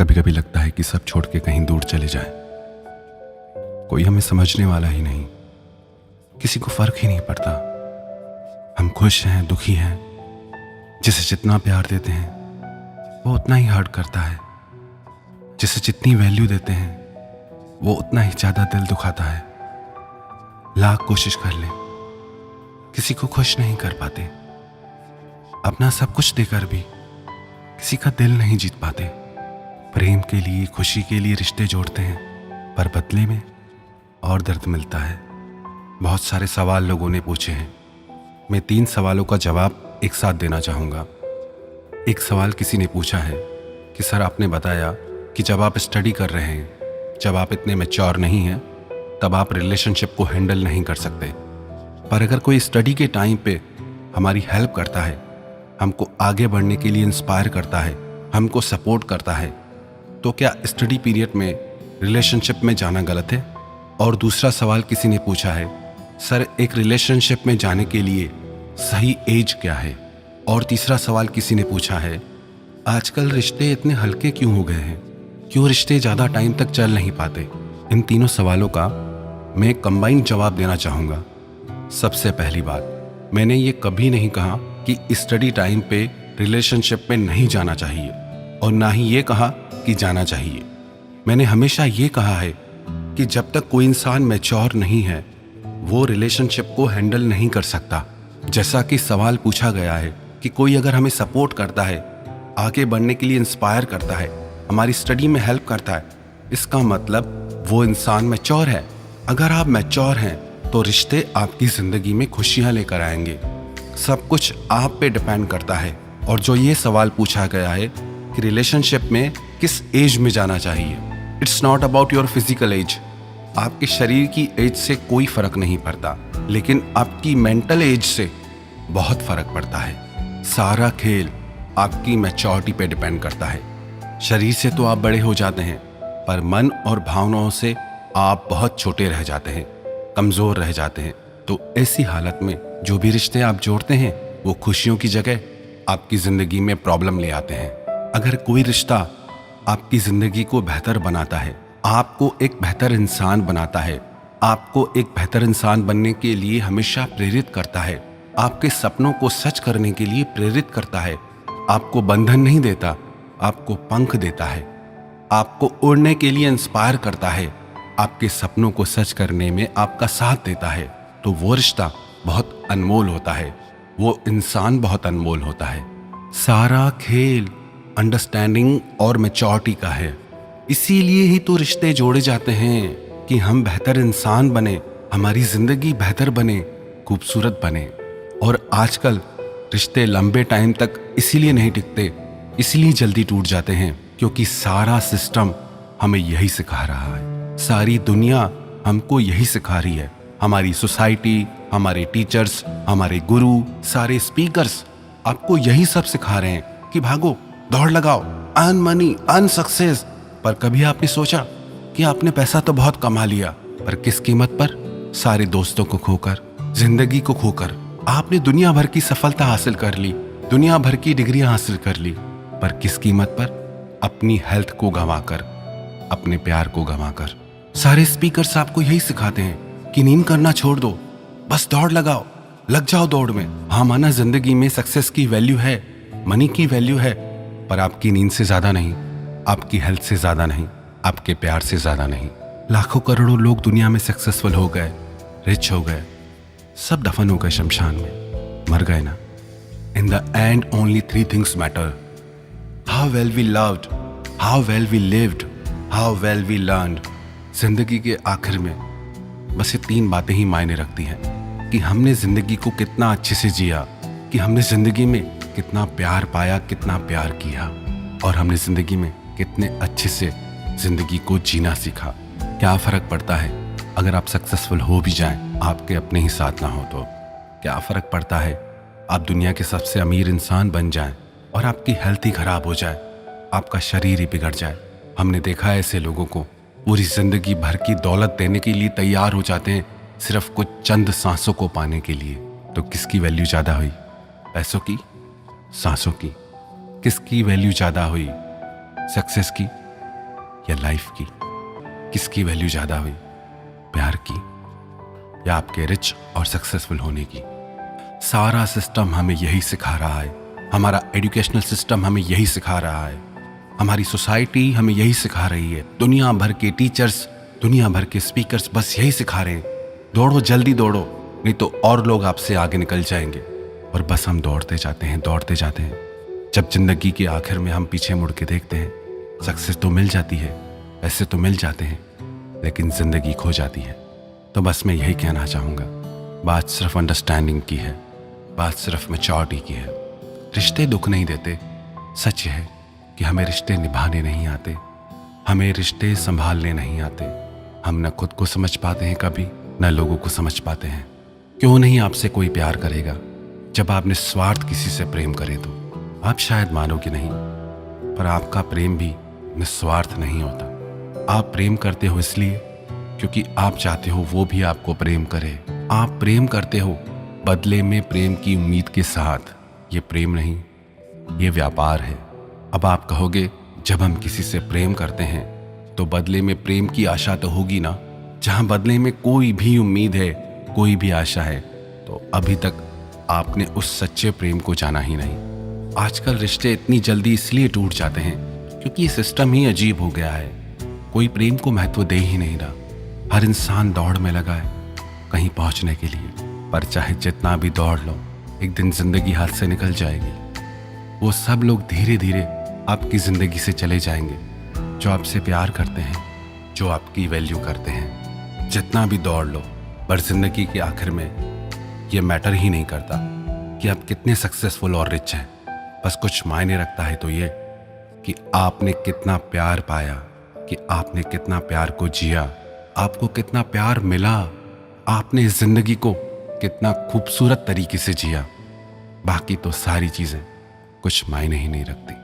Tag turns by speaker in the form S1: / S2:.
S1: कभी कभी लगता है कि सब छोड़ के कहीं दूर चले जाएं। कोई हमें समझने वाला ही नहीं, किसी को फर्क ही नहीं पड़ता। हम खुश हैं, दुखी हैं, जिसे जितना प्यार देते हैं वो उतना ही हर्ट करता है, जिसे जितनी वैल्यू देते हैं वो उतना ही ज्यादा दिल दुखाता है। लाख कोशिश कर ले, किसी को खुश नहीं कर पाते। अपना सब कुछ देकर भी किसी का दिल नहीं जीत पाते। प्रेम के लिए, खुशी के लिए रिश्ते जोड़ते हैं, पर बदले में और दर्द मिलता है। बहुत सारे सवाल लोगों ने पूछे हैं, मैं 3 सवालों का जवाब एक साथ देना चाहूँगा। एक सवाल किसी ने पूछा है कि सर आपने बताया कि जब आप स्टडी कर रहे हैं, जब आप इतने मैच्योर नहीं हैं, तब आप रिलेशनशिप को हैंडल नहीं कर सकते। पर अगर कोई स्टडी के टाइम पे हमारी हेल्प करता है, हमको आगे बढ़ने के लिए इंस्पायर करता है, हमको सपोर्ट करता है, तो क्या स्टडी पीरियड में रिलेशनशिप में जाना गलत है? और दूसरा सवाल किसी ने पूछा है, सर एक रिलेशनशिप में जाने के लिए सही एज क्या है? और तीसरा सवाल किसी ने पूछा है, आजकल रिश्ते इतने हल्के क्यों हो गए हैं? क्यों रिश्ते ज़्यादा टाइम तक चल नहीं पाते? इन तीनों सवालों का मैं कंबाइंड जवाब देना चाहूँगा। सबसे पहली बात, मैंने ये कभी नहीं कहा कि स्टडी टाइम पे रिलेशनशिप में नहीं जाना चाहिए, और ना ही ये कहा कि जाना चाहिए। मैंने हमेशा ये कहा है कि जब तक कोई इंसान मैच्योर नहीं है, वो रिलेशनशिप को हैंडल नहीं कर सकता। जैसा कि सवाल पूछा गया है कि कोई अगर हमें सपोर्ट करता है, आगे बढ़ने के लिए इंस्पायर करता है, हमारी स्टडी में हेल्प करता है, इसका मतलब वो इंसान मैच्योर है। अगर आप मैच्योर हैं तो रिश्ते आपकी ज़िंदगी में खुशियाँ लेकर आएंगे। सब कुछ आप पे डिपेंड करता है। और जो ये सवाल पूछा गया है कि रिलेशनशिप में किस एज में जाना चाहिए, it's not about your physical age. आपके शरीर की एज से कोई फर्क नहीं पड़ता, लेकिन आपकी मेंटल एज से बहुत फर्क पड़ता है। सारा खेल आपकी मैच्योरिटी पे डिपेंड करता है। शरीर से तो आप बड़े हो जाते हैं, पर मन और भावनाओं से आप बहुत छोटे रह जाते हैं, कमज़ोर रह जाते हैं। तो ऐसी हालत में जो भी रिश्ते आप जोड़ते हैं वो खुशियों की जगह आपकी ज़िंदगी में प्रॉब्लम ले आते हैं। अगर कोई रिश्ता आपकी ज़िंदगी को बेहतर बनाता है, आपको एक बेहतर इंसान बनाता है, आपको एक बेहतर इंसान बनने के लिए हमेशा प्रेरित करता है, आपके सपनों को सच करने के लिए प्रेरित करता है, आपको बंधन नहीं देता, आपको पंख देता है, आपको उड़ने के लिए इंस्पायर करता है, आपके सपनों को सच करने में आपका साथ देता है, तो वो रिश्ता बहुत अनमोल होता है, वो इंसान बहुत अनमोल होता है। सारा खेल अंडरस्टैंडिंग और मैच्योरिटी का है। इसीलिए ही तो रिश्ते जोड़े जाते हैं कि हम बेहतर इंसान बने, हमारी जिंदगी बेहतर बने, खूबसूरत बने। और आजकल रिश्ते लंबे टाइम तक इसीलिए नहीं टिकते, इसलिए जल्दी टूट जाते हैं, क्योंकि सारा सिस्टम हमें यही सिखा रहा है। सारी दुनिया हमको यही सिखा रही है। हमारी सोसाइटी, हमारे टीचर्स, हमारे गुरु, सारे स्पीकर्स आपको यही सब सिखा रहे हैं कि भागो, दौड़ लगाओ, अर्न मनी, अर्न सक्सेस। पर कभी आपने सोचा कि आपने पैसा तो बहुत कमा लिया, पर किस कीमत पर? सारे दोस्तों को खोकर, जिंदगी को खोकर। आपने दुनिया भर की सफलता हासिल कर ली, दुनिया भर की डिग्रियां हासिल कर ली, पर किस कीमत पर? अपनी हेल्थ को गंवाकर, अपने प्यार को गंवाकर। सारे स्पीकर्स आपको यही सिखाते हैं कि नींद करना छोड़ दो, बस दौड़ लगाओ, लग जाओ दौड़ में। हाँ, माना जिंदगी में सक्सेस की वैल्यू है, मनी की वैल्यू है, पर आपकी नींद से ज्यादा नहीं, आपकी हेल्थ से ज्यादा नहीं, आपके प्यार से ज्यादा नहीं। लाखों करोड़ों लोग दुनिया में सक्सेसफुल हो गए, रिच हो गए, सब दफन हो गए शमशान में, मर गए ना। In the end only 3 things matter: how well we loved, how well we lived, how well we learned. जिंदगी के आखिर में बस ये 3 बातें ही मायने रखती हैं कि हमने जिंदगी को कितना अच्छे से जिया, कि हमने जिंदगी में कितना प्यार पाया, कितना प्यार किया, और हमने जिंदगी में कितने अच्छे से जिंदगी को जीना सीखा। क्या फर्क पड़ता है अगर आप सक्सेसफुल हो भी जाएं, आपके अपने ही साथ ना हो तो? क्या फर्क पड़ता है आप दुनिया के सबसे अमीर इंसान बन जाएं और आपकी हेल्थ ही खराब हो जाए, आपका शरीर ही बिगड़ जाए? हमने देखा है ऐसे लोगों को पूरी जिंदगी भर की दौलत देने के लिए तैयार हो जाते हैं, सिर्फ कुछ चंद सांसों को पाने के लिए। तो किसकी वैल्यू ज्यादा हुई, पैसों की, सांसों की? किसकी वैल्यू ज्यादा हुई, सक्सेस की या लाइफ की? किसकी वैल्यू ज़्यादा हुई, प्यार की या आपके रिच और सक्सेसफुल होने की? सारा सिस्टम हमें यही सिखा रहा है, हमारा एजुकेशनल सिस्टम हमें यही सिखा रहा है, हमारी सोसाइटी हमें यही सिखा रही है, दुनिया भर के टीचर्स, दुनिया भर के स्पीकर्स बस यही सिखा रहे हैं, दौड़ो, जल्दी दौड़ो, नहीं तो और लोग आपसे आगे निकल जाएंगे। और बस हम दौड़ते जाते हैं, दौड़ते जाते हैं। जब जिंदगी के आखिर में हम पीछे मुड़ के देखते हैं, सक्सेस तो मिल जाती है, पैसे तो मिल जाते हैं, लेकिन जिंदगी खो जाती है। तो बस मैं यही कहना चाहूँगा, बात सिर्फ अंडरस्टैंडिंग की है, बात सिर्फ मैच्योरिटी की है। रिश्ते दुख नहीं देते। सच है कि हमें रिश्ते निभाने नहीं आते, हमें रिश्ते संभालने नहीं आते। हम न खुद को समझ पाते हैं कभी, न लोगों को समझ पाते हैं। क्यों नहीं आपसे कोई प्यार करेगा जब आप निस्वार्थ किसी से प्रेम करें? तो आप शायद मानोगे नहीं, पर आपका प्रेम भी निस्वार्थ नहीं होता। आप प्रेम करते हो इसलिए क्योंकि आप चाहते हो वो भी आपको प्रेम करे। आप प्रेम करते हो बदले में प्रेम की उम्मीद के साथ। ये प्रेम नहीं, ये व्यापार है। अब आप कहोगे, जब हम किसी से प्रेम करते हैं तो बदले में प्रेम की आशा तो होगी ना। जहां बदले में कोई भी उम्मीद है, कोई भी आशा है, तो अभी तक आपने उस सच्चे प्रेम को जाना ही नहीं। आजकल रिश्ते इतनी जल्दी इसलिए टूट जाते हैं क्योंकि ये सिस्टम ही अजीब हो गया है। कोई प्रेम को महत्व दे ही नहीं रहा। हर इंसान दौड़ में लगा है कहीं पहुंचने के लिए, पर चाहे जितना भी दौड़ लो, एक दिन जिंदगी हाथ से निकल जाएगी। वो सब लोग धीरे धीरे आपकी जिंदगी से चले जाएंगे जो आपसे प्यार करते हैं, जो आपकी वैल्यू करते हैं। जितना भी दौड़ लो, पर जिंदगी के आखिर में ये मैटर ही नहीं करता कि आप कितने सक्सेसफुल और रिच हैं। बस कुछ मायने रखता है तो ये कि आपने कितना प्यार पाया, कि आपने कितना प्यार को जिया, आपको कितना प्यार मिला, आपने इस जिंदगी को कितना खूबसूरत तरीके से जिया। बाकी तो सारी चीजें कुछ मायने ही नहीं रखती।